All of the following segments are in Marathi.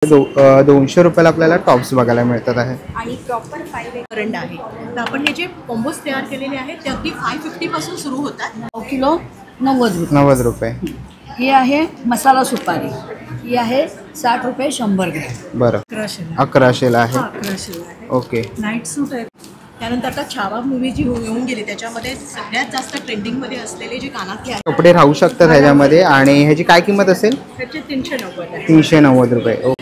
200 रुपयाला आपल्याला टॉप्स बघायला मिळतात आहे आणि प्रॉपर 5 करंट आहे। तर आपण हे जे कॉम्बोज तयार केलेले आहेत ते अगदी 550 पासून सुरू होतात। किलो 90 रुपये। ही आहे मसाला सुपारी, ही आहे 60 रुपये 100 ग्रॅम। बरं 1100 ला आहे। 1100 आहे। ओके। नाईट सूट आहे। त्यानंतर आता छावा मूवी जी येऊन गेली त्याच्यामध्ये सगळ्यात जास्त ट्रेंडिंग मध्ये असलेले जे कानातले आहेत कपडे राहू शकतात ह्याच्यामध्ये। आणि ह्याची काय किंमत असेल? त्याचे 390 आहे। 390 रुपये।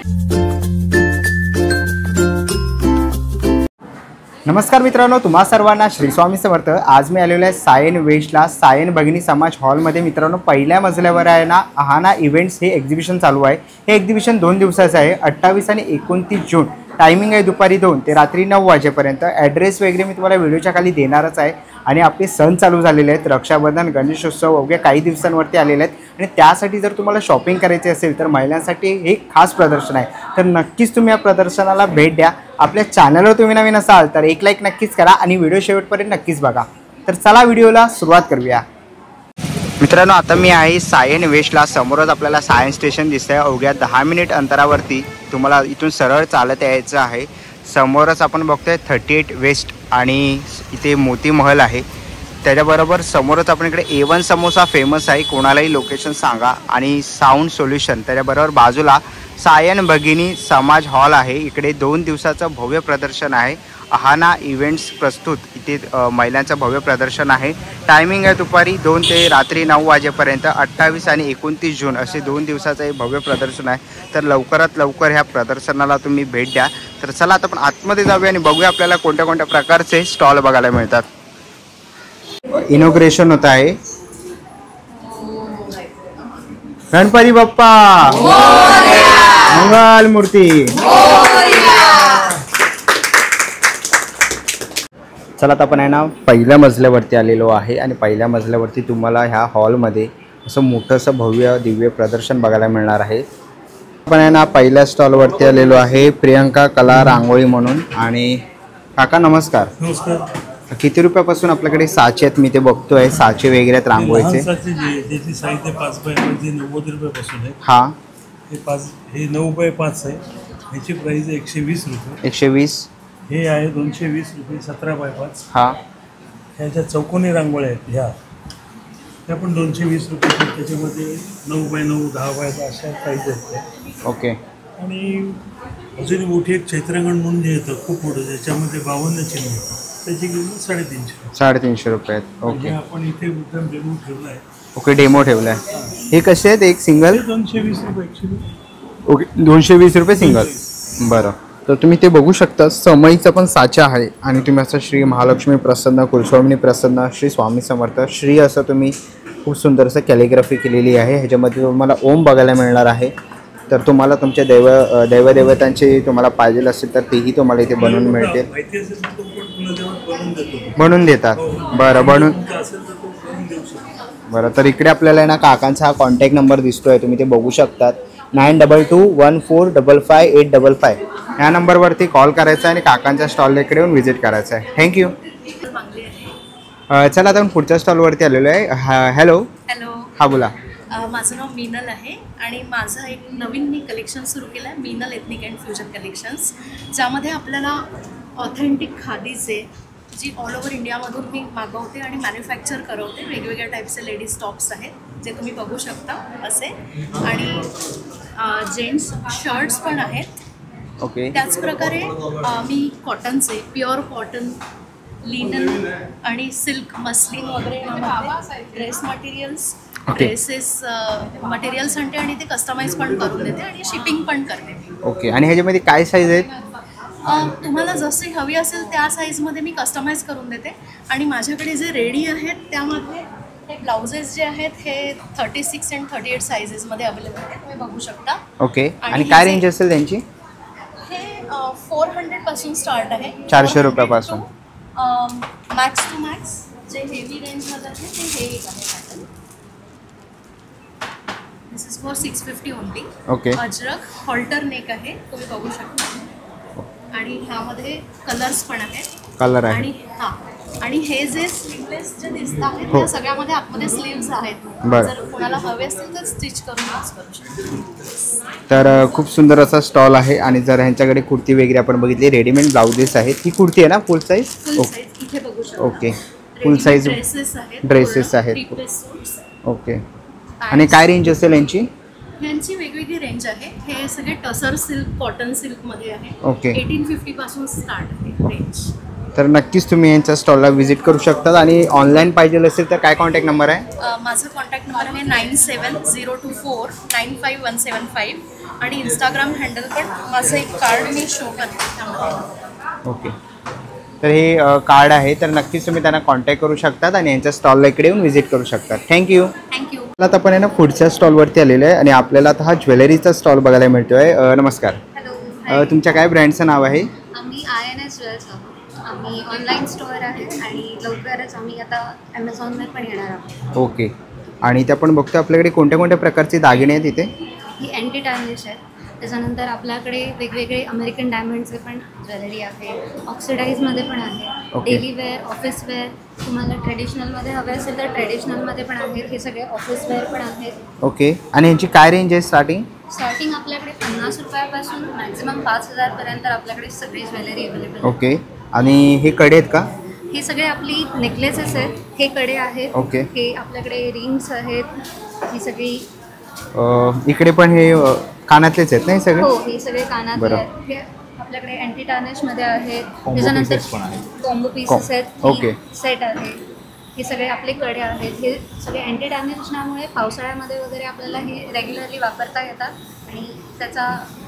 नमस्कार मित्रांनो, तुम्हा सर्वांना श्री स्वामी समर्थ। आज मी आलेलो आहे सायन वेस्टला, सायन भगिनी समाज हॉलमध्ये। मित्रांनो, पहिल्या मजल्यावर आहे ना आहाना इव्हेंट्स हे एक्झिबिशन चालू आहे। हे एक्झिबिशन 2 दिवसाचं आहे, 28 आणि 29 जून। टायमिंग आहे दुपारी 2 ते रात्री 9 वाजेपर्यंत। ॲड्रेस वगैरे मी तुम्हाला व्हिडिओच्या खाली देणारच आहे। आणि आपले सण चालू झालेले आहेत, रक्षाबंधन, गणेशोत्सव अवघ्या काही दिवसांवरती आलेले आहेत। आणि त्यासाठी जर तुम्हाला शॉपिंग करायची असेल तर महिलांसाठी हे खास प्रदर्शन आहे। तर नक्कीच तुम्ही या प्रदर्शनाला भेट द्या। आपल्या चॅनलवर तुम्ही नवीन असाल तर एक लाईक नक्कीच करा आणि व्हिडिओ शेवटपर्यंत नक्कीच बघा। तर चला व्हिडिओला सुरुवात करूया। मित्रांनो, आता मी आहे सायन वेस्टला। समोरच आपल्याला सायन स्टेशन दिसतंय। अवघ्या 10 मिनिट अंतरावरती तुम्हाला इथून सरळ चालत यायचं आहे। समोरच आपण बघतोय 38 वेस्ट आणि इथे मोती महल आहे। त्याच्याबरोबर समोरच आपण इकडे A1 समोसा फेमस आहे, कोणालाही लोकेशन सांगा। आणि साऊंड सोल्युशन त्याच्याबरोबर बाजूला सायन भगिनी समाज हॉल आहे। इकडे 2 दिवसाचं भव्य प्रदर्शन आहे। आहाना इव्हेंट्स प्रस्तुत इथे महिलांचं भव्य प्रदर्शन आहे। टायमिंग आहे दुपारी 2 ते रात्री 9 वाजेपर्यंत। 28 आणि 29 जून असे 2 दिवसाचं हे भव्य प्रदर्शन आहे। तर लवकरात लवकर ह्या प्रदर्शनाला तुम्ही भेट द्या। तर चला आता आपण आतमध्ये जाऊया आणि बघूया आपल्याला कोणत्या कोणत्या प्रकारचे स्टॉल बघायला मिळतात। इनॉग्रेशन होत आहे। गणपती बाप्पा मंगल मूर्ती। चला आता आपण आहे ना पहिल्या मजल्यावरती आलेलो आहे। आणि पहिल्या मजल्यावरती तुम्हाला ह्या हॉलमध्ये असं मोठंसं भव्य दिव्य प्रदर्शन बघायला मिळणार आहे। आपण आहे ना पहिल्या स्टॉलवरती आलेलो आहे, प्रियंका कला रांगोळी म्हणून। आणि काका नमस्कार। नमस्कार। किती रुपयापासून आपल्याकडे साचे आहेत? मी ते बघतोय साचे वगैरे आहेत रांगोळीचे। त्याची साईज आहे 5 बाय 5, 90 रुपयापासून आहे। हा, हे 9 बाय 5 आहे। ह्याची प्राइस आहे 120 रुपये। 120। हे आहे 220 रुपये 17 बाय 5। हा, ह्याच्या चौकोनी रांगोळ्या आहेत ह्या पण 220 रुपये। त्याच्यामध्ये 9 बाय 9, 10 बाय 10 अशा प्राइस आहेत त्या। ओके। आणि अजून मोठी एक चैत्रगण म्हणून जे येतं खूप मोठं, ज्याच्यामध्ये 52 चिन्ह येतं, त्याची किंमत 350 रुपये आहेत। ओके। आपण इथे एकदम डेमो ठेवला आहे। ओके, डेमो ठेवला आहे। हे कसे आहेत? एक सिंगल 220 रुपये। ओके, 220 रुपये सिंगल। बरं, तर तुम्ही ते बघू शकता। समईचा पण साचा आहे। आणि तुम्ही असं श्री महालक्ष्मी प्रसन्न, कुलस्वामिनी प्रसन्न, श्री स्वामी समर्थ, श्री असं तुम्ही खूप सुंदर असं कॅलिग्राफी केलेली आहे। ह्याच्यामध्ये तुम्हाला ओम बघायला मिळणार आहे। तर तुम्हाला तुमच्या देवदेवतांची तुम्हाला पाहिजे असेल तर तेही तुम्हाला इथे बनवून मिळते, बनवून देतात। बरं, बरं, तर इकडे आपल्याला ना काकांचा हा कॉन्टॅक्ट नंबर दिसतोय, तुम्ही ते बघू शकतात। 9221455855 ह्या नंबरवरती कॉल करायचा आणि काकांच्या स्टॉलला इकडे येऊन व्हिजिट करायचं आहे। थँक्यू। चला आता आपण पुढच्या स्टॉलवरती आलेलो आहे। हॅलो। हॅलो। हा बोला। माझं नाव मीनल आहे आणि माझं एक नवीन मी कलेक्शन सुरू केलं आहे, Meenal ethnic and fusion collections, ज्यामध्ये आपल्याला ऑथेंटिक खादीचे जी ऑल ओव्हर इंडियामधून मी मागवते आणि मॅन्युफॅक्चर करवते वेगवेगळ्या टाईपचे लेडीज टॉप्स आहेत जे तुम्ही बघू शकता असे। आणि जेंट्स शर्ट्स पण आहेत। ओके। त्याचप्रकारे मी कॉटनचे, प्युअर कॉटन, लिनन आणि सिल्क, मस्लिन वगैरे ड्रेस मटेरियल्स, ड्रेसेस मटेरियल्स आणते आणि ते कस्टमाइज पण करून देते आणि शिपिंग पण करते। ओके। आणि ह्याच्यामध्ये काय साईज आहेत? तुम्हाला जशी हवी असेल त्या साईजमध्ये मी कस्टमाइज करून देते। आणि माझ्याकडे जे रेडी आहेत त्यामध्ये हे ब्लाउजेस जे आहेत हे 36 अँड 38 साईजेसमध्ये अवेलेबल आहेत, तुम्ही बघू शकता। ओके। आणि काय रेंज असेल त्यांची? हे 400 पासून स्टार्ट आहे, 400 रुपयापासून। मॅक्स टू मॅक्स जे हेवी रेंजमध्ये आहे ते हे एक आहे pattern. This is for 650 only. Okay. Ajrak halter neck आहे, तुम्ही बघू शकता। आणि ह्यामध्ये कलर्स पण आहेत। कलर आहे। आणि हां, आणि हे जे स्लीवलेस जे दिसत आहेत हो. त्या सगळ्यामध्ये आतमध्ये स्लीव्स आहेत. बरं. जर कोणाला हवे असतील तर स्टिच करून यूज करू शकतो. तर खूप सुंदर असा स्टॉल आहे. आणि जर ह्यांच्याकडे कुर्ती वगैरे आपण बघितली, रेडीमेड ब्लाउजेस आहेत. ही कुर्ती आहे ना फुल साईज? फुल साईज इथे बघू शकतो. ओके, फुल साईज ड्रेसेस आहेत. ड्रेसेस आहेत. 3 piece suits. ओके. आणि काय रेंज असेल यांची? यांची वेगवेगळी रेंज आहे. हे सगळे टसर सिल्क कॉटन सिल्कमध्ये आहे. ओके. 1850 पासून स्टार्ट आहे रेंज. तर नक्कीच तुम्ही यांच्या स्टॉलला व्हिजिट करू शकतात. आणि ऑनलाईन पाहिजे असेल तर काय कॉन्टॅक्ट नंबर आहे? माझा कॉन्टॅक्ट नंबर आहे 9702495175 आणि इंस्टाग्राम हँडल पण माझं एक कार्ड मी शो करते त्यामध्ये. ओके. तर हे कार्ड आहे, तर नक्कीच तुम्ही त्यांना कॉन्टॅक्ट करू शकतात आणि यांच्या स्टॉलला इकडे येऊन व्हिजिट करू शकतात. थँक्यू. थँक्यू. आता आपण आहे ना पुढच्या स्टॉलवरती आलेलो आहे आणि आपल्याला आता हा ज्वेलरीचा स्टॉल बघायला मिळतोय. नमस्कार. हॅलो. तुमच्या काय ब्रँडचं नाव आहे? आम्ही INS ज्वेल्स आहोत. आम्ही ऑनलाईन स्टोअर आहे आणि लवकरच आम्ही आता ॲमेझॉनवर पण येणार आहोत. ओके. आणि ते आपण बघतो आपल्याकडे कोणत्या कोणत्या प्रकारचे दागिने आहेत इथे? ही अँटी टार्निश आहेत. त्याच्यानंतर आपल्याकडे वेगवेगळे अमेरिकन डायमंडचे पण ज्वेलरी आहे. ऑक्सिडाईजमध्ये पण आहे. Okay. Daily wear, office wear. तुम्हाला ट्रेडिशनलमध्ये हवे असेल तर ट्रेडिशनलमध्ये पण आहेत. हे सगळे ऑफिस वेअर पण आहेत. ओके. आणि यांची काय रेंज आहे स्टार्टिंग? स्टार्टिंग आपल्याकडे 50 रुपयापासून मॅक्झिमम 5000पर्यंत आपल्याकडे सगळी ज्वेलरी अवेलेबल आहे. ओके. आणि हे कडे आहेत का? हे सगळे आपली नेकलेसेस आहेत. हे कडे आहेत. ओके. हे आपल्याकडे रिंग्स आहेत. ही सगळी इकडे पण हे कानातलेच आहेत ना हे सगळे? हो, हे सगळे कानातले बरं. आहेत. हे आपल्याकडे अँटी टार्निशमध्ये आहेत. Combo त्याच्यानंतर pieces पण आहेत. कॉम्बो पीसेस आहेत. ओके. सेट आहे. हे सगळे आपले कडे आहेत. हे सगळे अँटी टार्निशनामुळे पावसाळ्यामध्ये वगैरे आपल्याला हे रेग्युलरली वापरता येतात आणि त्याचा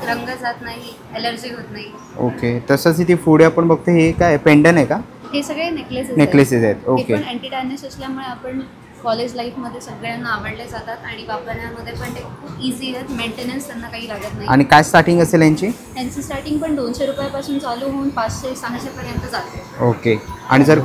रंग जात नाही, एलर्जी होत नाही. ओके. तसंच इथे पुढे आपण बघतो हे काय पेंडन आहे का? हे सगळे नेकलेसेस नेकलेसेस आहेत. हे ओके. पण अँटी टार्निश असल्यामुळे आपण कॉलेज लाईफमध्ये सगळ्यांना आवडले जातात आणि वापरण्यामध्ये पण ते खूप इझी आहेत. मेंटेनन्स त्यांना काही लागत नाही. आणि काय स्टार्टिंग असेल यांची? त्यांची स्टार्टिंग पण 200 रुपयापासून चालू होऊन 500-600 पर्यंत जाते. ओके. आणि जर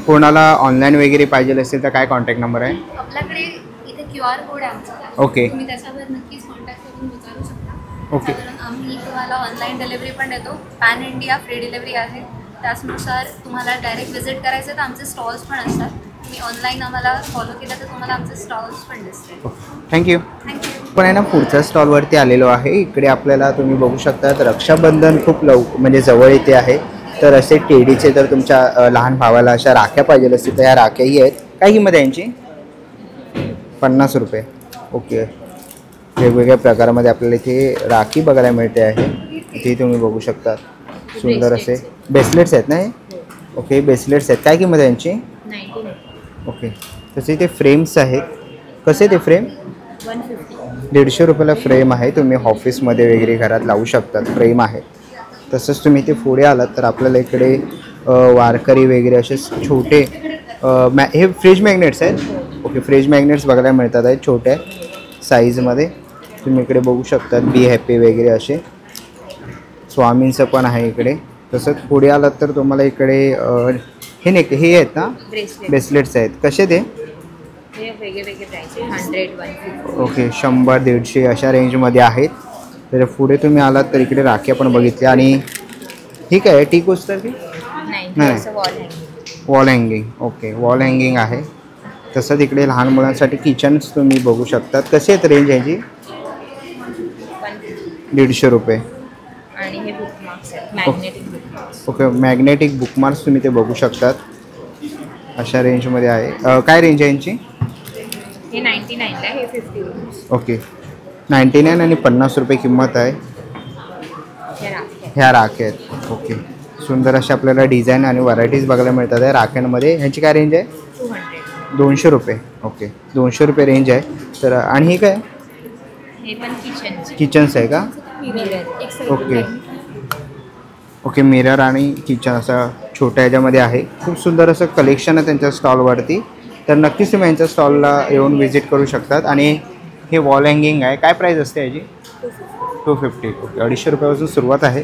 कोणाला ऑनलाईन वगैरे पाहिजे असेल तर काय कॉन्टॅक्ट नंबर आहे? आपल्याकडे इथे QR कोड आहे आमचा. ओके. तुम्ही त्याच्यावर नक्कीच कॉन्टॅक्ट करून विचारू शकता. ओके. साधारण आम्ही तुम्हाला ऑनलाईन डिलिव्हरी पण देतो. पॅन इंडिया फ्री डिलिव्हरी आहे. त्याचनुसार तुम्हाला डायरेक्ट व्हिजिट करायचं तर आमचे स्टॉल्स पण असतात. तुम्ही ऑनलाईन आम्हाला फॉलो केलं तर तुम्हाला आमचे स्टॉल्स पण दिसतील. थँक्यू. थँक्यू. पण आहे ना पुढच्या स्टॉलवरती आलेलो आहे. इकडे आपल्याला तुम्ही बघू शकता तर रक्षाबंधन खूप म्हणजे जवळ येते आहे. तर असे टेडीचे तर तुमच्या लहान भावाला अशा राख्या पाहिजे असतील तर ह्या राख्याही आहेत. काय किंमत आहे यांची? 50 रुपये. ओके. वेगवेगळ्या प्रकारामध्ये आपल्याला इथे राखी बघायला मिळते आहे. इथे तुम्ही बघू शकता सुंदर असे ब्रेसलेट्स आहेत ना हे? ओके. ब्रेसलेट्स आहेत. काय किंमत आहे यांची? 19. ओके. तसे इथे फ्रेम्स आहेत. कसे ते फ्रेम? 150. 150 रुपयाला फ्रेम आहे. तुम्ही ऑफिसमध्ये वगैरे घरात लावू शकतात. फ्रेम आहे. तसंच तुम्ही इथे पुढे आलात तर आपल्याला इकडे वारकरी वगैरे असे छोटे हे फ्रीज मॅग्नेट्स आहेत. ओके. फ्रीज मॅग्नेट्स बघायला मिळतात आहेत छोट्या साईजमध्ये. तुम्ही इकडे बघू शकतात बी हॅपी वगैरे असे स्वामींचं पण आहे इकडे. तसंच पुढे आलात तर तुम्हाला इकडे हे आहेत ना ब्रेसलेट्स आहेत. कसे ते? हे वेगळे प्राइस 100-150. ओके. 100-150 अशा रेंजमध्ये आहेत. तर पुढे तुम्ही आलात तर इकडे राख्या पण बघितल्या. आणि ही काय आहे? टी कोस्टर की नाही? Wall hanging. Okay. Wall hanging आहे. तसंच इकडे लहान मुलांसाठी किचन्स तुम्ही बघू शकतात. कसे आहेत रेंज ह्याची? 150 रुपये. आणि हे बुकमार्क्स आहेत, magnetic bookmarks. Okay. Magnetic bookmarks तुम्ही ते बघू शकतात. अशा रेंजमध्ये आहे. काय रेंज आहे यांची? हे 99 आहे. हे 50 रुपीज. ओके. 99 आणि 50 रुपये किंमत आहे. ह्या राख्या आहेत. ओके. सुंदर अशा आपल्याला डिझाईन आणि व्हरायटीज बघायला मिळतात आहे राख्यांमध्ये. ह्यांची काय रेंज आहे? 200 रुपये. ओके. 200 रुपये रेंज आहे. तर आणि हे काय? हे पण किचन्स आहे का? ओके. ओके. मिरर आणि किचन असं छोट्या ह्याच्यामध्ये आहे. खूप सुंदर असं कलेक्शन आहे त्यांच्या स्टॉलवरती. तर नक्कीच तुम्ही यांच्या स्टॉलला येऊन व्हिजिट करू शकतात. आणि हे वॉल हँगिंग आहे. काय प्राईस असते याची? 250. ओके. 250 रुपयापासून सुरुवात आहे.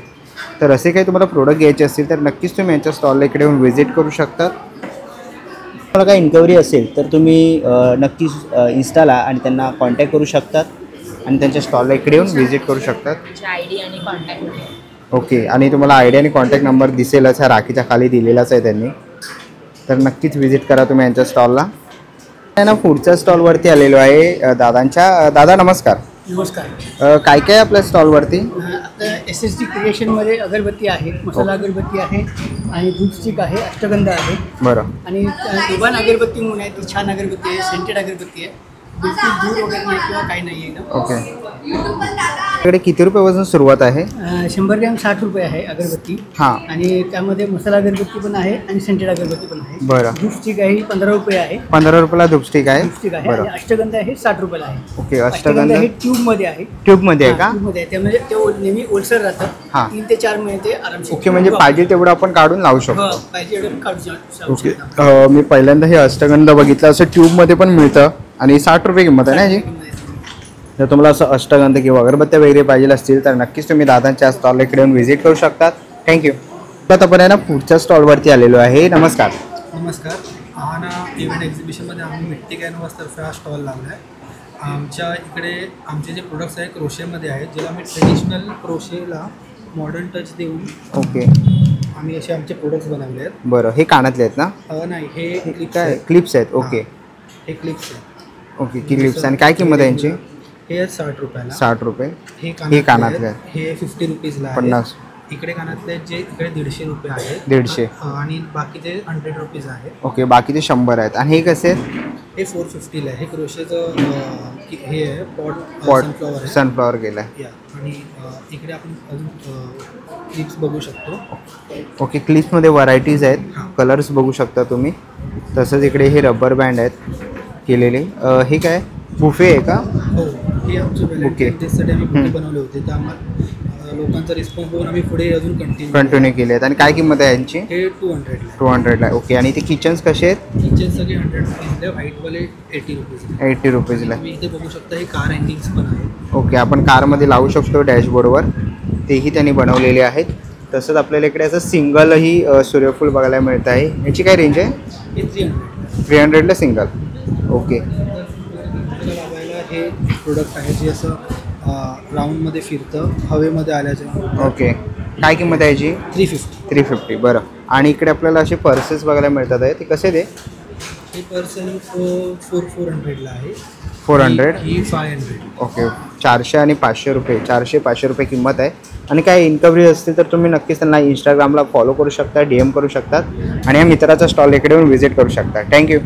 तर असे काही तुम्हाला प्रोडक्ट घ्यायचे असतील तर नक्कीच तुम्ही यांच्या स्टॉलला इकडे येऊन व्हिजिट करू शकतात. तुम्हाला काही इन्क्वायरी असेल तर तुम्ही नक्कीच इन्स्टाला आणि त्यांना कॉन्टॅक्ट करू शकतात आणि त्यांच्या स्टॉलला इकडे येऊन व्हिजिट करू शकतात. ID आणि कॉन्टॅक्ट. ओके. आणि तुम्हाला आयडी आणि कॉन्टॅक्ट नंबर दिसेलच. ह्या राखीच्या खाली दिलेलाच आहे त्यांनी. तर नक्कीच व्हिजिट करा तुम्ही यांच्या स्टॉलला. ना पुढच्या स्टॉलवरती आलेलो आहे दादांच्या. दादा नमस्कार. नमस्कार. काय काय आपल्या स्टॉलवरती? आता SSD क्रिएशनमध्ये अगरबत्ती आहे, मसाला अगरबत्ती आहे आणि दूध स्टिक आहे, अष्टगंध आहे बरं. आणि दुबान अगरबत्ती म्हणून आहे, ती छान अगरबत्ती आहे, सेंटेड अगरबत्ती आहे, बिलकुल दूर वगैरे नाही किंवा काही नाही आहे ना. ओके. इकडे किती रुपयापासून सुरुवात आहे? 100 ग्रॅम 60 रुपये आहे अगरबत्ती. हां. आणि त्यामध्ये मसाला अगरबत्ती पण आहे आणि सेंटेड अगरबत्ती पण आहे. बरं. दूध स्टिक आहे 15 रुपये आहे. 15 रुपयाला धूपस्टिक आहे. दूध स्टिक आहे बरं. आणि अष्टगंध आहे 60 रुपयाला आहे. ओके. अष्टगंध अष्टगंध हे ट्यूबमध्ये आहे. ट्यूबमध्ये आहे का? ट्यूबमध्ये आहे, त्यामध्ये ते नेहमी ओलसर राहतं. हां. 3 ते 4 महिने ते आरामशीर. ओके. म्हणजे पाहिजे तेवढं आपण काढून लावू शकतो. पाहिजे एवढं काढू ओके. शकतो. मी पहिल्यांदा हे अष्टगंध बघितलं. असं ट्यूबमध्ये पण मिळतं आणि 60 रुपये किंमत आहे ना याची. जर तुम्हाला असं अष्टगंध किंवा अगरबत्त्या वगैरे पाहिजे असतील तर नक्कीच तुम्ही दादांच्या स्टॉल इकडे येऊन व्हिजिट करू शकतात. थँक्यू. आता आपण आहे ना पुढच्या स्टॉलवरती आलेलो आहे. नमस्कार. नमस्कार. आहाना इव्हेंट एक्झिबिशनमध्ये आम्ही मिट्टी कॅनव्हासतर्फे हा स्टॉल लावला आहे. आमच्या इकडे आमचे जे प्रोडक्ट्स आहे क्रोशेमध्ये आहेत, ज्याला आम्ही ट्रेडिशनल क्रोशेला मॉडर्न टच देऊन ओके. आम्ही असे आमचे प्रोडक्ट्स बनवले आहेत. बरं. हे कानातले आहेत ना? नाही, हे क्लिप्स काय आहेत. क्लिप्स आहेत? ओके. हे क्लिप्स आहेत. ओके. क्लिप्स. आणि काय किंमत आहे यांची? हे आहेत 60 रुपयाला. 60 रुपये. हे कानातले कानातले आहेत. आहेत. हे 50 रुपीजला आहे. 50. इकडे कानातले आहेत जे इकडे 150 रुपये आहेत. 150. आणि बाकीचे 100 रुपीज आहे. ओके. बाकीचे 100 आहेत. आणि हे कसे आहेत? हे 450ला आहे. हे क्रोशेचं हे आहे पॉट पॉट सनफ्लॉवर आहे. सनफ्लॉवर गेला आहे. या आणि इकडे आपण अजून क्लिप्स बघू शकतो. ओके. क्लिप्समध्ये व्हरायटीज आहेत. कलर्स बघू शकता तुम्ही. तसंच इकडे हे रबर बँड आहेत केलेले. हे काय बुफे आहे का? हो, हे आमचे बुके. व्हॅलेंटाईन्ससाठी आम्ही बुके बनवले होते. तर आम्हाला लोकांचा रिस्पॉन्स बघून आम्ही पुढे अजून कंटिन्यू केले आहेत. आणि काय किंमत आहे यांची? हे 200ला. 200ला. ओके. आणि ते किचन्स कसे आहेत? किचन सगळे 100 रुपीजला, व्हाईटवाले 80 रुपीजला. 80 रुपीजला. तुम्ही इथे बघू शकता हे कार हँगिंग्स पण आहे. ओके. आपण कारमध्ये लावू शकतो डॅशबोर्डवर. तेही त्यांनी बनवलेले आहेत. तसंच आपल्याला इकडे असं सिंगलही सूर्यफूल बघायला मिळत आहे. याची काय रेंज आहे? हे 300ला सिंगल. ओके. लावायला हे प्रोडक्ट आहे जे असं राऊंडमध्ये फिरतं हवेमध्ये आल्याचं. ओके. काय किंमत आहे याची? 350. 350. बरं. आणि इकडे आपल्याला असे पर्सेस बघायला मिळतात आहे. ते कसे ते? हे पर्सन 400ला आहे. 400. ही 500. ओके. 400 आणि 500 रुपये. 400-500 रुपये किंमत आहे. आणि काय इन्क्वायरी असतील तर तुम्ही नक्कीच त्यांना इंस्टाग्रामला फॉलो करू शकता, DM करू शकतात आणि या मित्राचा स्टॉल इकडे येऊन व्हिजिट करू शकता. थँक्यू.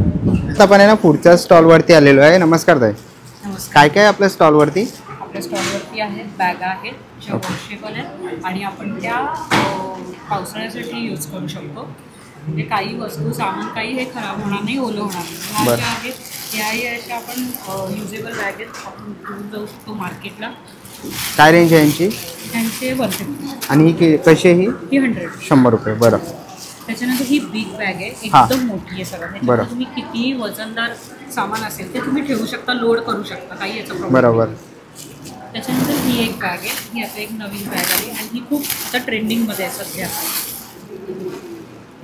आता आपण आहे ना पुढच्या स्टॉलवरती आलेलो आहे. नमस्कार ताई. नमस्कार. काय काय आपल्या स्टॉलवरती? आपल्या स्टॉलवरती आहेत बॅगा आहेत ज्या वॉशेबल आहेत आणि आपण त्या पावसाळ्यासाठी यूज करू शकतो. म्हणजे काही वस्तू सामान काही हे खराब होणार नाही, ओलं होणार नाही. ह्या ज्या आहेत ह्याही अशा आपण युजेबल बॅग आहेत. आपण घेऊन जाऊ शकतो मार्केटला. काय रेंज आहे यांची? त्यांचे 150. आणि ही कशी आहे? ही 100. 100 रुपये. बरं. त्याच्यानंतर ही बिग बॅग आहे, हां. एकदम मोठी आहे सगळं. बरं. त्याच्यामध्ये तुम्ही कितीही वजनदार सामान असेल ते तुम्ही ठेवू शकता, लोड करू शकता, काही याचा प्रॉब्लेम बरोबर. नाही. त्याच्यानंतर ही एक बॅग आहे. ही आता एक नवीन बॅग आहे आणि ही खूप आता ट्रेंडिंगमध्ये आहे सध्या.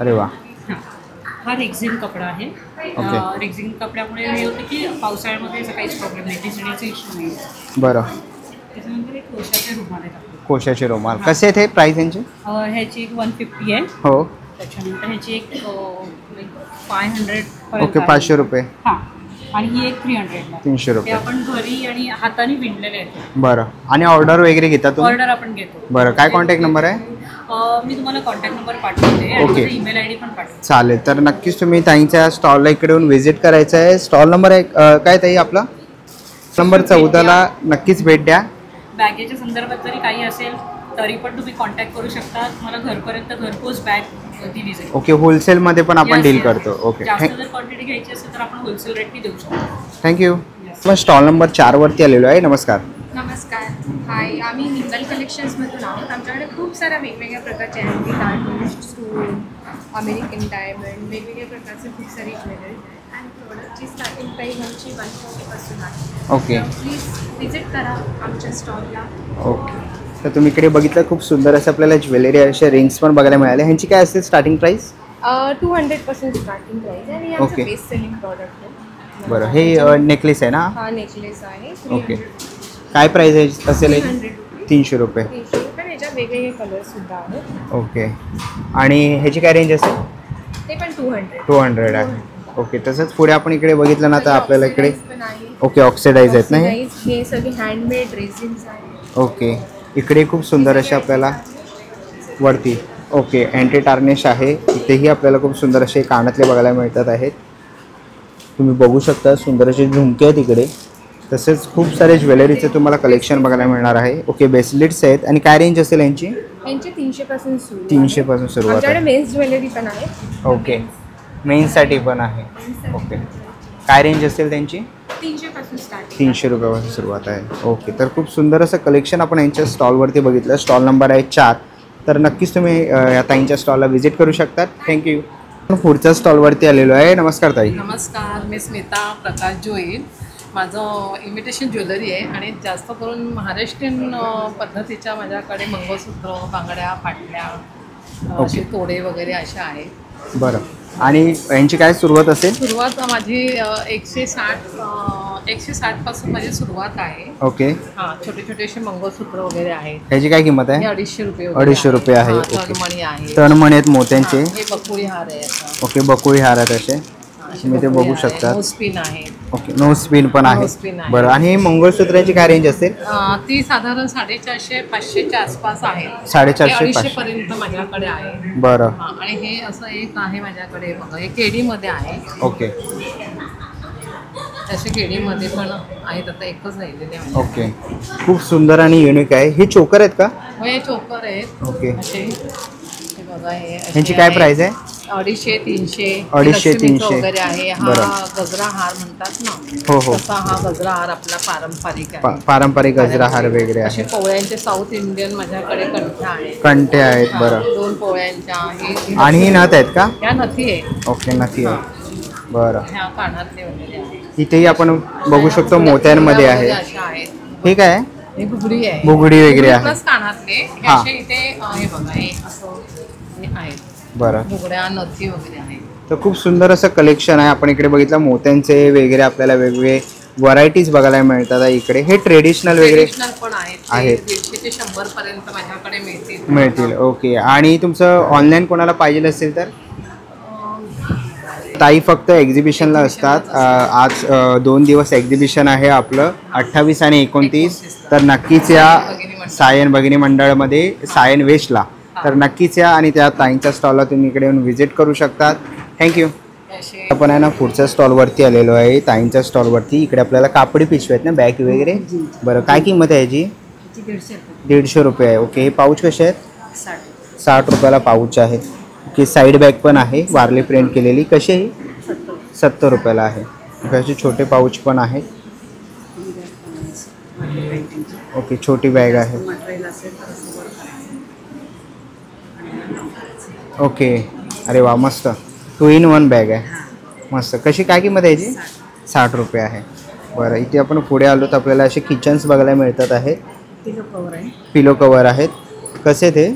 अरे वा. हां. हा रेक्झिन कपडा आहे. ओके. रेक्झिन कपड्यामुळे हे होतं की पावसाळ्यामध्ये याचा काहीच प्रॉब्लेम नाही, भिजण्याचा इश्यू नाही. बरं. त्याच्यानंतर एक कोशाचे रुमाल आहेत आपले. कोशाचे रुमाल कसे आहेत? हे प्राईस यांची? ह्याची एक 150 आहे. हो. त्याच्यानंतर ह्याची एक 500. ओके. 500 रुपये. हां. आणि ही एक 300ला. 300 ते रुपये. आपण घरी आणि हाताने विणलेले आहेत. बरं. आणि ऑर्डर वगैरे घेता तुम्ही? ऑर्डर आपण घेतो. बरं. काय कॉन्टॅक्ट नंबर आहे? मी तुम्हाला कॉन्टॅक्ट नंबर पाठवते आणि ओके. ईमेल ID पण पाठवते. चालेल. तर नक्कीच तुम्ही ताईंच्या स्टॉलला इकडे येऊन व्हिजिट करायचं आहे. स्टॉल नंबर आहे काय ताई आपला? नंबर 14ला नक्कीच भेट द्या. बॅगेच्या संदर्भात जरी काही असेल तरी पण तुम्ही कॉन्टॅक्ट करू शकता. तुम्हाला घरपर्यंत घरपोच बॅग दिली जाईल. ओके. होलसेलमध्ये पण आपण डील करतो. ओके. जास्त जर क्वांटिटी घ्यायची असेल तर आपण होलसेल रेटनी देऊ शकतो. थँक्यू. आपण स्टॉल नंबर 4वरती आलेलो आहे. नमस्कार. नमस्कार. हाय, आम्ही निंगल कलेक्शन्समधून आहोत. आमच्याकडे खूप साऱ्या वेगवेगळ्या प्रकारचे anti cartoon, stone, American diamond, वेगवेगळ्या प्रकारचे खूप सारे ज्वेलरी आणि प्रोडक्टची स्टार्टिंग प्राईस आमची 140पासून आहे. ओके. प्लीज व्हिजिट करा आमच्या स्टॉलला. ओके. तर तुम्ही इकडे बघितलं खूप सुंदर असं आपल्याला ज्वेलरी अशा रिंग्स पण बघायला मिळाल्या. ह्यांची काय असते स्टार्टिंग प्राईस? 200पासून स्टार्टिंग प्राईस आहे आणि ओके. आमचं बेस्ट सेलिंग प्रॉडक्ट आहे. बरं. हे नेकलेस आहे ना? हा नेकलेस आहे. ओके. काय प्राईस आहे असेल? 300 रुपये. 300 रुपये. ह्याच्यात वेगवेगळे कलर्ससुद्धा आहेत. ओके. आणि ह्याची काय रेंज असेल? ते पण 200. 200 आहे. ओके, तसंच पुढे आपण इकडे बघितलं ना तर आपल्याला इकडे पण आहे. ओके ऑक्सिडाईज आहेत ना हे. Oxidize हे सगळे हँडमेड रेझिन्स आहे. ओके, इकडे खूप सुंदर असे आपल्याला वरती ओके अँटी टार्निश आहे. इथेही आपल्याला खूप सुंदर असे कानातले बघायला मिळतात आहेत. तुम्ही बघू शकता सुंदर असे झुमके आहेत इकडे. तसेच खूप सारे ज्वेलरीचे तुम्हाला कलेक्शन बघायला मिळणार आहे. ओके, ब्रेसलेट्स आहेत. आणि काय रेंज असेल यांची? यांचे 300 पासून सुरू आहे. 300 पासून सुरुवात आमच्याकडे आहे. मेन्स ज्वेलरी पण आहे. ओके, मेन्ससाठी पण आहे. ओके, काय रेंज असेल त्यांची? 300 पासून स्टार्ट. 300 रुपयापासून सुरुवात आहे. ओके, तर खूप सुंदर असं कलेक्शन आपण यांच्या स्टॉलवरती बघितलं. स्टॉल नंबर आहे 4. तर नक्कीच तुम्ही या ताईंच्या स्टॉलला व्हिजिट करू शकतात. थँक्यू. पुढच्या स्टॉलवरती आलेलो आहे. नमस्कार ताई. नमस्कार, मी स्मिता प्रकाश जोईल. माझं इमिटेशन ज्वेलरी आहे आणि जास्त करून महाराष्ट्रीयन पद्धतीच्या माझ्याकडे मंगळसूत्र, बांगड्या, पाटल्या, असे तोडे वगैरे अशा आहेत. बरं, आणि यांची काय सुरुवात असेल? सुरुवात माझी 160 पासून माझी सुरुवात आहे. ओके, हां, छोटे छोटे असे मंगळसूत्र वगैरे आहेत. ह्याची काय किंमत हे आहे? 250 रुपये. 250 रुपये आहे. ओके, तळमणी आहे. तणमणी आहेत मोत्यांचे. हां, हे बकुळी हार आहे असा. ओके, बकुळी हार आहेत असे तुम्ही ते बघू शकता. नो स्पिन आहे. ओके, नो स्पिन पण आहे. नो स्पिन आहे. बरं, आणि मंगळसूत्राची काय रेंज असेल? ती साधारण 450-500च्या आसपास आहे. 450-500 पर्यंत माझ्याकडे आहे. बरं, हां, आणि हे असं एक आहे माझ्याकडे बघा, हे केडीमध्ये आहे. ओके तसे केडीमध्ये पण आहेत, आता एकच राहिलेले आहे. ओके, खूप सुंदर आणि युनिक आहे. हे चोकर आहेत का? हो, हे चोकर आहेत. ओके, असे हे बघा, हे असे ह्यांची काय आहे. प्राइस आहे? 250-300. 250-300 वगैरे आहे. हा बरं. गजरा हार म्हणतात ना, हो हो, तसा हा गजरा हार आपला पारंपरिक आहे. पारंपरिक गजरा हार वगैरे असे आहे. पोळ्यांचे साऊथ इंडियन माझ्याकडे कंठ्या आहेत. कंठे आहेत. बरं, 2 पोळ्यांच्या आहे. आणि ही नथ आहेत का? ह्या नथी आहेत. ओके, नक्की आहे. बरं, ह्या कानातले वगैरे आहेत. इथेही आपण बघू शकतो मोत्यांमध्ये आहे. अशा आहेत. हे काय आहे? हे बुगडी आहे. बुगडी वगैरे आहे. प्लस कानातले हे हां. असे इथे हे बघा, हे असं हे आहेत. बरं, बुगड्या, नथी वगैरे आहेत. तर खूप सुंदर असं कलेक्शन आहे. आपण इकडे बघितलं मोत्यांचे वगैरे आपल्याला वेगवेगळे व्हरायटीज बघायला मिळतात आहे इकडे. हे ट्रेडिशनल वगैरे ट्रेडिशनल पण आहेत. आहेत. 150 ते 100 पर्यंत माझ्याकडे मिळतील. मिळतील. ओके, आणि तुमचं ऑनलाईन कोणाला पाहिजे असेल तर? ताई फक्त एक्झिबिशनला असतात. आज 2 दिवस एक्झिबिशन आहे आपलं, 28 आणि 29. तर नक्कीच या सायन भगिनी मंडळामध्ये सायन वेस्टला तर नक्कीच या आणि त्या ताईंच्या स्टॉलला तुम्ही इकडे येऊन व्हिजिट करू शकतात. थँक्यू. असे आपण आहे ना पुढच्या स्टॉलवरती आलेलो आहे, ताईंच्या स्टॉलवरती. इकडे आपल्याला कापडी पिशव्या आहेत ना, बॅग वगैरे. बरं, काय किंमत आहे याची? 150 रुपये आहे. ओके, हे पाऊच कसे आहेत? 60 रुपयाला पाऊच आहे. ओके, साईड बॅग पण आहे वारली प्रिंट केलेली. कशी आहे? 70 रुपयाला आहे. ओके, असे छोटे पाऊच पण आहेत. ओके, छोटी बॅग आहे. ओके, अरे वा, मस्त 2 in 1 बॅग आहे. मस्त. कशी काय किंमत आहे याची? 60 रुपये आहे. बरं, इथे आपण पुढे आलो तर आपल्याला असे किचन्स बघायला मिळतात आहेत. पिलो कवर आहेत. कसे ते?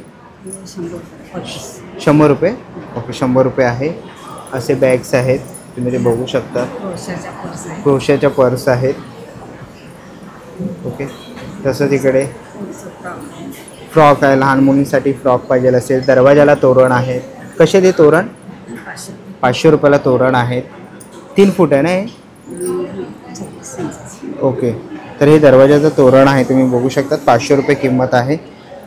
100 रुपये. ओके, 100 रुपये आहे. असे बॅग्स आहेत, तुम्ही ते बघू शकता. क्रोशाच्या पर्स आहेत. ओके, तसंच इकडे फ्रॉक आहे, लहान मुलींसाठी फ्रॉक पाहिजे असेल. दरवाजाला तोरण आहे. कसे ते तोरण? 500 रुपयाला तोरण आहेत. 3 फूट आहे ना हे? ओके, तर हे दरवाजाचं तोरण आहे, तुम्ही बघू शकता. 500 रुपये किंमत आहे.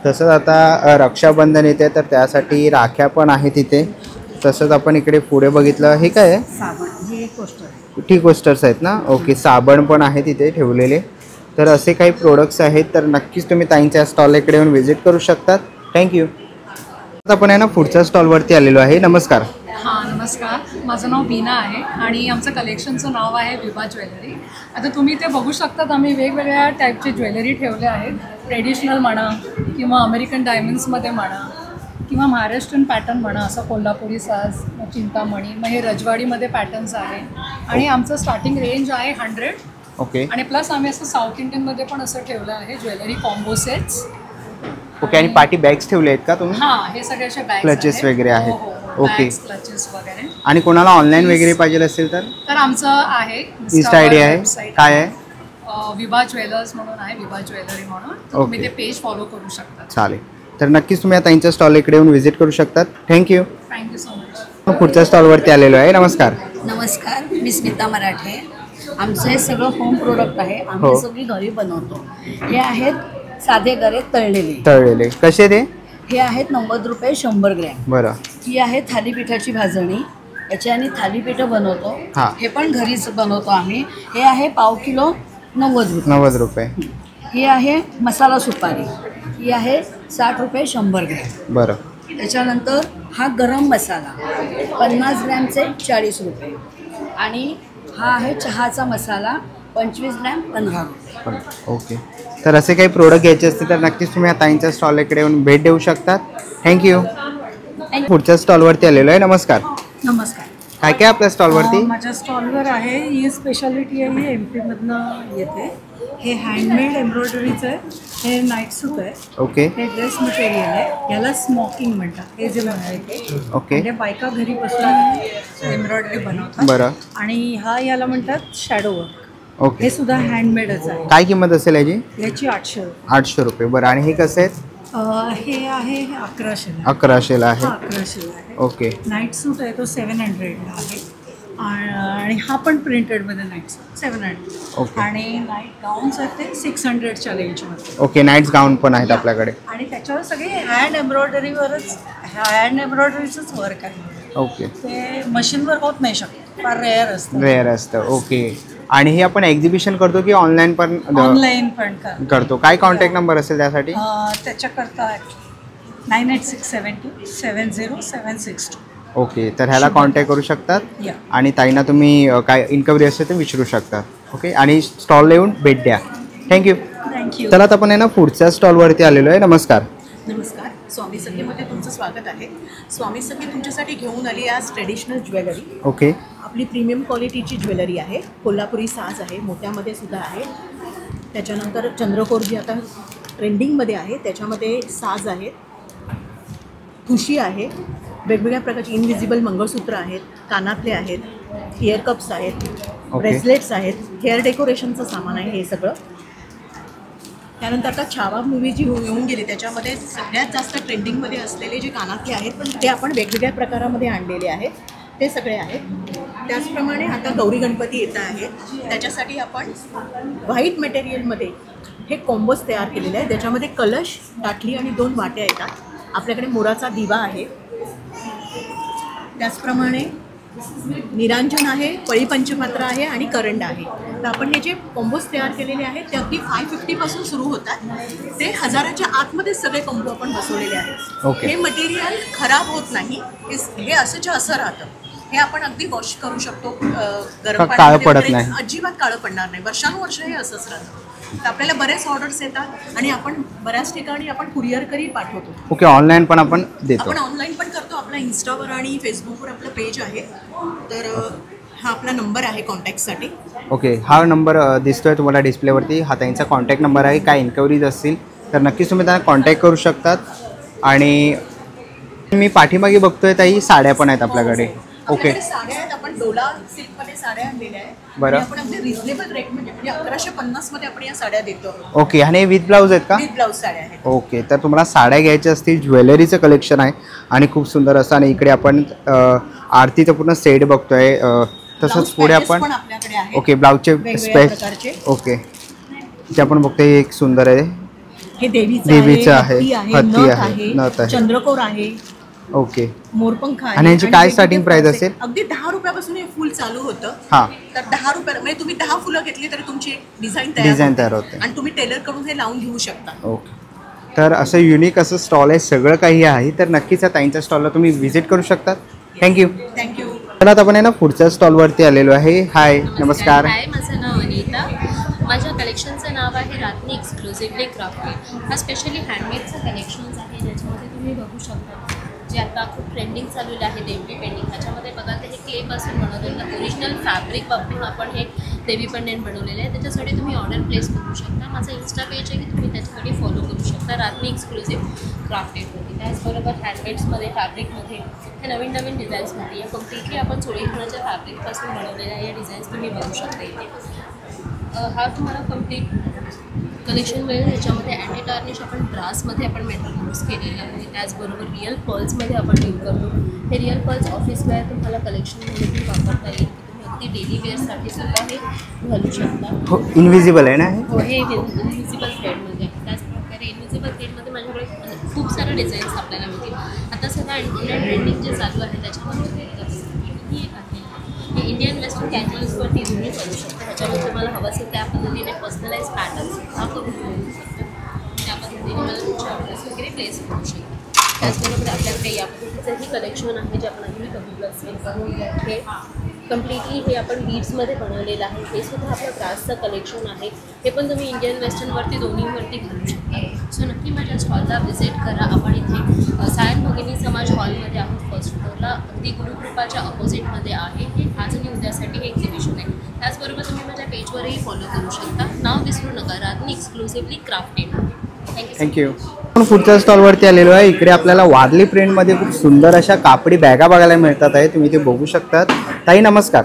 तसंच आता रक्षाबंधन येते तर त्यासाठी राख्या पण आहेत इथे. तसंच आपण इकडे पुढे बघितलं, हे काय आहे? टी कोस्टर्स आहेत ना. ओके, साबण पण आहेत इथे ठेवलेले. तर असे काही प्रोडक्ट्स आहेत, तर नक्कीच तुम्ही ताईंच्या स्टॉल इकडे येऊन व्हिजिट करू शकतात. थँक्यू. आता आपण आहे ना पुढच्या स्टॉलवरती आलेलो आहे. नमस्कार. हां, नमस्कार. माझं नाव बीना आहे आणि आमचं कलेक्शनचं नाव आहे विभा ज्वेलरी. आता तुम्ही ते बघू शकतात, आम्ही वेगवेगळ्या टाईपचे ज्वेलरी ठेवले आहेत. ट्रेडिशनल म्हणा किंवा अमेरिकन डायमंड्समध्ये म्हणा किंवा महाराष्ट्रीयन पॅटर्न म्हणा, असं कोल्हापुरी साज, चिंतामणी, मग हे रजवाडीमध्ये पॅटर्न्स आहे. आणि आमचं स्टार्टिंग रेंज आहे 100. ओके, आणि प्लस आम्ही असं साऊथ इंडियनमध्ये पण असं ठेवलं आहे ज्वेलरी कॉम्बो सेट्स. ओके, आणि पार्टी बॅग्स ठेवले आहेत का तुम्ही? हां, हे सगळे असे बॅग्स क्लचेस वगैरे आहेत. ओके, क्लचेस वगैरे. आणि कोणाला ऑनलाईन वगैरे पाहिजे असेल तर आमचं आहे इन्स्टा आय डी आहे. काय आहे? विभा ज्वेलर्स म्हणून आहे, विभा ज्वेलरी म्हणून. तुम्ही ते पेज फॉलो करू शकता. चालेल. तर नक्कीच तुम्ही आता ताईंच्या स्टॉल इकडे येऊन व्हिजिट करू शकतात. थँक्यू. Thank you so much. पुढच्या स्टॉलवरती आलेलो आहे. नमस्कार. नमस्कार, मी स्मिता मराठे. आमचं हे सगळं होम प्रोडक्ट आहे. आम्ही हो. सगळी घरी बनवतो. हे आहेत साधे गरे तळलेले कसे ते? हे आहेत 90 रुपये 100 ग्रॅम. बरं. ही आहे थालीपीठाची भाजणी. याच्याने थालीपीठं बनवतो. हां. हे पण घरीच बनवतो आम्ही. हे आहे पाव किलो 90 रुपये. ही आहे मसाला सुपारी. ही आहे 60 रुपये 100 ग्रॅम. बरं. त्याच्यानंतर हा गरम मसाला 50 ग्रॅमचे 40 रुपये. आणि हा आहे चहाचा मसाला 25 ग्रॅम 15 रुपये. ओके. तर असे काही प्रोडक्ट घ्यायचे असतील तर नक्कीच तुम्ही आता ताईंच्या स्टॉलकडे येऊन भेट देऊ शकतात. थँक्यू. पुढच्या स्टॉलवरती आलेलो आहे. नमस्कार. नमस्कार. काय काय आपल्या स्टॉलवरती? माझ्या स्टॉलवर आहे ही स्पेशालिटी आहे, ही MP मधनं येते. हे हँडमेड एम्ब्रॉयडरीचं आहे. हे नाईट सूट आहे. ओके. हे ड्रेस मटेरियल आहे. याला स्मोकिंग म्हणतात. हे जे आहे ते ओके. म्हणजे बायका घरी बसून एम्ब्रॉयडरी बनवतात. बरं. आणि हा याला म्हणतात शॅडो वर्क. ओके. हे सुद्धा हँडमेडच आहे. काय किंमत असेल याची? याची 800 रुपये. 800 रुपये. बरं. आणि हे कसे आहेत? हे आहे 1100 1100 आहे. 1100 आहे. ओके. नाईट सूट आहे तो 700 आहे. आणि हा पण प्रिंटेडमध्ये नाईट सूट 700. ओके. आणि नाईट गाऊन्स आहेत ते 600च्या रेंजमध्ये. ओके. नाईट्स गाऊन पण आहेत आपल्याकडे. आणि त्याच्यावर सगळे हँड एम्ब्रॉयडरीचंच वर्क आहे. ओके. ते मशीनवर होत नाही शकत, फार रेअर असतं. ओके. आणि हे आपण एक्झिबिशन करतो की ऑनलाईन पण ऑनलाईन पण करतो? काय कॉन्टॅक्ट नंबर असेल त्यासाठी? त्याच्याकरता 9867270762. ओके. तर ह्याला कॉन्टॅक्ट करू शकतात. या. आणि ताईंना तुम्ही काय इन्क्वायरी असेल ते विचारू शकतात. ओके. आणि स्टॉलला येऊन भेट द्या. थँक्यू. थँक्यू. चला आता आपण आहे ना पुढच्या स्टॉलवरती आलेलो आहे. नमस्कार. नमस्कार. स्वामी सखीमध्ये तुमचं स्वागत आहे. स्वामी सखी तुमच्यासाठी घेऊन आली आज ट्रेडिशनल ज्वेलरी. ओके. आपली प्रीमियम क्वालिटीची ज्वेलरी आहे. कोल्हापुरी साज आहे, मोत्यामध्ये सुद्धा आहे. त्याच्यानंतर चंद्रकोर जी आता ट्रेंडिंगमध्ये आहे त्याच्यामध्ये साज आहे, ठुशी आहे, वेगवेगळ्या प्रकारची इनविजिबल मंगळसूत्र आहेत, कानातले आहेत, इयर कप्स आहेत, ब्रेसलेट्स आहेत, हेअर डेकोरेशनचं सामान आहे हे सगळं. त्यानंतर आता छावा मूवी जी येऊन गेली त्याच्यामध्ये सगळ्यात जास्त ट्रेंडिंगमध्ये असलेले जे कानातले आहेत पण ते आपण वेगवेगळ्या प्रकारामध्ये आणलेले आहेत ते सगळे आहेत. त्याचप्रमाणे आता गौरी गणपती येत आहेत त्याच्यासाठी आपण व्हाईट मटेरियलमध्ये हे कॉम्बोज तयार केलेले आहे. त्याच्यामध्ये कलश, ताटली आणि 2 वाट्या येतात. आपल्याकडे मोराचा दिवा आहे. त्याचप्रमाणे निरांजन आहे, पळी पंचपात्र आहे आणि करंड आहे. तर आपण हे जे कॉम्बोज तयार केलेले आहेत ते अगदी 550 पासून सुरू होतात. ते 1000च्या आतमध्ये सगळे कॉम्बो आपण बसवलेले आहेत. ओके. हे मटेरियल खराब होत नाही. हे असंच्या असं राहतं. हे आपण अगदी वॉश करू शकतो गरम काळं पडत नाही. अजिबात काळं पडणार नाही. वर्षानुवर्ष हे असंच राहतं. तर आपल्याला बरेच ऑर्डर्स येतात आणि आपण बऱ्याच ठिकाणी आपण कुरिअर करी पाठवतो. ओके. ऑनलाईन पण आपण देतो. आपण ऑनलाईन पण करतो. आपला इन्स्टावर आणि फेसबुकवर आपलं पेज आहे. तर हा आपला नंबर आहे कॉन्टॅक्टसाठी. ओके. हा नंबर दिसतोय तुम्हाला डिस्प्लेवरती. हा त्यांचा कॉन्टॅक्ट नंबर आहे. काय इन्क्वायरीज असतील तर नक्कीच तुम्ही त्यांना कॉन्टॅक्ट करू शकतात. आणि मी पाठीमागे बघतोय ताई साड्या पण आहेत आपल्याकडे. ओके. साड्या आहेत. आपण डोला सिल्कमध्ये साड्या आणलेल्या आहेत. बरं. आपण अगदी रिझनेबल रेट म्हणजे 1150 मध्ये आपण या साड्या देतो. ओके. आणि विथ ब्लाऊज आहेत का? विथ ब्लाऊज साड्या आहेत. ओके. तर तुम्हाला साड्या घ्यायच्या असतील, ज्वेलरीचं कलेक्शन आहे आणि खूप सुंदर असं. आणि इकडे आपण आरतीचं पूर्ण सेट बघतोय. तसंच पुढे आपण ओके ब्लाऊजचे ओके ते आपण बघतोय. एक सुंदर आहे हे देवीचं आहे, हत्ती आहे, नथ आहे, चंद्रकोर आहे. ओके. मोरपंख आहे. आणि याची काय स्टार्टिंग प्राइस असेल? अगदी 10 रुपयापासून हे फुल चालू होतं. हां. तर 10 रुपयाला म्हणजे तुम्ही 10 फुलं घेतली तरी तुमची एक डिझाईन तयार होते आणि तुम्ही टेलर कडून हे लावून घेऊ शकता. ओके. तर असं युनिक असं स्टॉल आहे, सगळं काही आहे. तर नक्कीच या ताईंच्या स्टॉलला तुम्ही व्हिजिट करू शकतात. थँक्यू. चला आता आपण आहे ना पुढच्या स्टॉलवरती आलेलो आहे. हाय, नमस्कार. हाय, माझं नाव अनिता. माझ्या कलेक्शनचं नाव आहे रातनी एक्सक्लुझिव्हली क्राफ्टेड. हा स्पेशली हँडमेडचं कलेक्शन्स आहे ज्याच्यामध्ये तुम्ही बघू शकता जे आता खूप ट्रेंडिंग चाललेलं आहे देवी पेंडिंग. ह्याच्यामध्ये बघा तर हे क्लेपासून बनवलेलं ओरिजिनल फॅब्रिक वापरून आपण हे देवी पेंडेंट बनवलेलं आहे. त्याच्यासाठी तुम्ही ऑर्डर प्लेस करू शकता. माझं इन्स्टा पेज आहे की तुम्ही त्याच्यासाठी फॉलो करू शकता रातनी एक्सक्लुझिव्ह क्राफ्टेडमध्ये. त्याचबरोबर हँडमेड्समध्ये फॅब्रिकमध्ये हे नवीन नवीन डिझाईन्समध्ये या कम्प्लिटली आपण चोळीखानाच्या फॅब्रिकपासून बनवलेल्या या डिझाईन्स तुम्ही बघू शकता इथे. हा तुम्हाला कम्प्लीट कलेक्शन मिळेल. त्याच्यामध्ये अँटी टार्निश आपण ब्रासमध्ये आपण मेटल यूज केलेलं आहे. त्याचबरोबर रिअल पर्ल्समध्ये आपण यूज करतो. हे रिअल पर्ल्स ऑफिस वेअर तुम्हाला कलेक्शनमध्ये पण वापरता येईल. तुम्ही अगदी डेली वेअरसाठी सुद्धा हे घालू शकता. हो, इनविजिबल आहे ना हे? हो, हे इनविजिबल थ्रेडमध्ये आहे. त्याचप्रकारे इनविजिबल थ्रेडमध्ये माझ्याकडे खूप सारे डिझाईन्स आपल्याला मिळतील. आता सध्या ट्रेंडिंग जे चालू आहे त्याच्यामध्ये ही आहे. हे इंडियन वेस्टर्न कॅन्व्हसवरती तुम्ही करू शकता. त्याच्यामध्ये तुम्हाला हवं असेल त्या पद्धतीने पर्सनलाइज पॅटर्न सुद्धा करून घेऊ शकता. त्या पद्धतीने मला तुमच्या ऑर्डर्स वगैरे प्लेस करू शकता. त्याचबरोबर आपल्याकडे या पद्धतीचंही कलेक्शन आहे जे आपण आधी बघितलं असेल. हे कम्प्लिटली हे आपण बीड्समध्ये बनवलेलं आहे. हे सुद्धा आपलं ब्रासचं कलेक्शन आहे. हे पण तुम्ही इंडियन वेस्टर्नवरती दोन्हीवरती घालू शकता. सो नक्की माझ्या स्टॉलला व्हिजिट करा. आपण इथे सायन भगिनी समाज हॉलमध्ये आहोत. फर्स्ट फ्लोअरला अगदी गुरुकृपाच्या अपोजिटमध्ये आहे. हे आज आणि उद्यासाठी हे एक्झिबिशन आहे. त्याचबरोबर तुम्ही माझ्या पेजवरही फॉलो करू शकता. नाव विसरू नका, राधनी एक्सक्लुसिव्हली क्राफ्टेड. थँक्यू. आपण पुढच्या स्टॉलवरती आलेलो आहे. इकडे आपल्याला वारली प्रिंटमध्ये खूप सुंदर अशा कापडी बॅगा बघायला मिळतात आहे. तुम्ही ते बघू शकतात. ताई नमस्कार.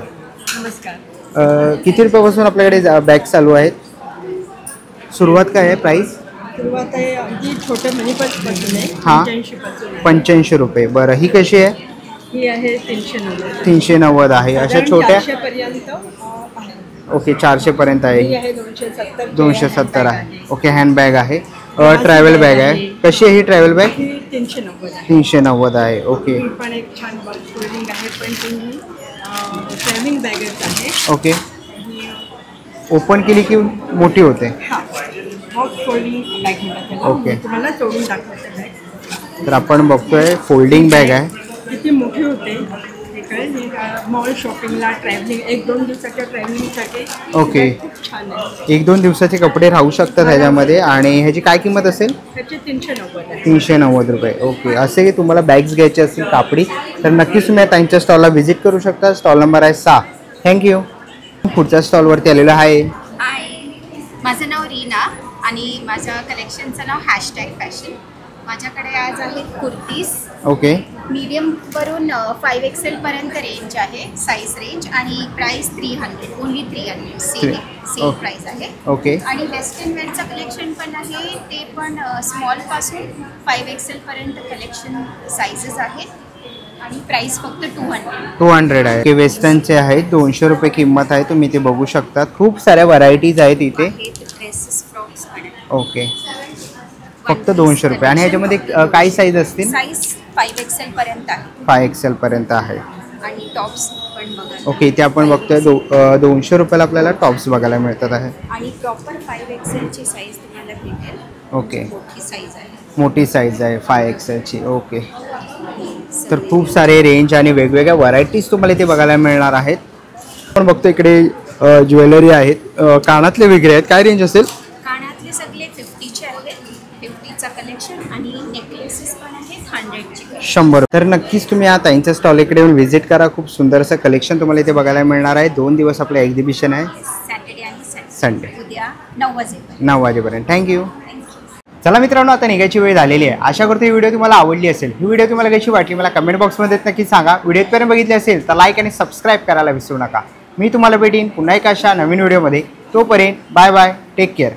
नमस्कार. किती रुपयापासून आपल्याकडे बॅग चालू आहेत? सुरुवात काय आहे प्राईस? सुरुवात आहे अगदी छोटे मनी पर्सपासून आहे. हां, 85 पासून आहे. 85 रुपये. बरं, ही कशी आहे? ही आहे 390. 390 आहे. अशा छोट्या? 400 पर्यंत आहे. ओके, 400 पर्यंत आहे. ही आहे 270. 270 आहे. ओके, हँडबॅग आहे. ट्रॅव्हल बॅग आहे. कशी आहे ही ट्रॅव्हल बॅग? ही 390 आहे. 390 आहे. ओके. ही पण एक छान बॉक्स फोल्डिंग आहे, पण ती ट्रॅव्हलिंग बॅगच आहे. ओके. ओपन केली की मोठी होते? हां, बॉक्स फोल्डिंग बॅग म्हणतात त्याला. ओके. तुम्हाला तोडून दाखवते बॅग. तर आपण बघतोय फोल्डिंग बॅग आहे. किती मोठी होते. मॉल शॉपिंगला, ट्रॅव्हलिंग, 1-2 दिवसाच्या ट्रॅव्हलिंगसाठी ओके. खूप छान आहे. 1-2 दिवसाचे कपडे राहू शकतात ह्याच्यामध्ये. आणि ह्याची काय किंमत असेल? त्याचे 390 आहे. 390 रुपये. ओके. असे की तुम्हाला बॅग्स घ्यायचे असतील कापडी तर नक्कीच तुम्ही त्यांच्या स्टॉलला व्हिजिट करू शकता. स्टॉल नंबर आहे 6. थँक्यू. पुढच्या स्टॉलवरती आलेलं आहे. हाय, माझं नाव रीना आणि माझ्या कलेक्शनचं नाव #फॅशन. माझ्याकडे आज आहेत कुर्तीज. ओके. मीडियमवरून 5XL पर्यंत रेंज आहे, साईज रेंज. आणि प्राईस 300, ओनली 300. सेल प्राईस आहे. ओके. आणि वेस्टर्न वेअरचं कलेक्शन पण आहे. ते पण स्मॉलपासून 5XL पर्यंत कलेक्शन साईजेस आहेत. आणि प्राईस फक्त 200 आहे. ओके. वेस्टर्नचे आहेत. 200 रुपये किंमत आहे. तुम्ही ते बघू शकता. खूप साऱ्या व्हरायटीज आहेत इथे. ड्रेसेस, फ्रॉक्स पण. ओके. फक्त 200 रुपये. आणि ह्याच्यामध्ये काही साईज असतील? साईज 5XL पर्यंत आहे. 5XL पर्यंत आहे. आणि टॉप्स पण बघा. ओके. इथे आपण बघतोय 200 रुपयाला आपल्याला टॉप्स बघायला मिळतात आहे. आणि प्रॉपर 5XL ची साईज तुम्हाला भेटेल. ओके. मोठी साईज आहे. मोठी साईज आहे 5XL ची. ओके. तर खूप सारे रेंज आणि वेगवेगळ्या व्हरायटीज तुम्हाला इथे बघायला मिळणार आहेत. आपण बघतो इकडे ज्वेलरी आहेत. कानातले वगैरे आहेत. काय रेंज असेल? कानातले सगळे 50चे आहेत. 50चा कलेक्शन. आणि नेकलेसेस पण आहेत 100चे. 100. तर नक्कीच तुम्ही आता ताईंच्या स्टॉल इकडे येऊन व्हिजिट करा. खूप सुंदर असं कलेक्शन तुम्हाला इथे बघायला मिळणार आहे. 2 दिवस आपलं एक्झिबिशन आहे, सॅटर्डे आणि संडे. उद्या 9 वाजेपर्यंत. 9 वाजेपर्यंत. थँक्यू. चला मित्रांनो, आता निघायची वेळ झालेली आहे. आशा करतो ही व्हिडिओ तुम्हाला आवडली असेल. ही व्हिडिओ तुम्हाला कशी वाटली मला कमेंट बॉक्समध्ये नक्की सांगा. व्हिडिओपर्यंत बघितली असेल तर लाईक आणि सबस्क्राईब करायला विसरू नका. मी तुम्हाला भेटीन पुन्हा एका अशा नवीन व्हिडिओमध्ये. तोपर्यंत बाय बाय. Take care.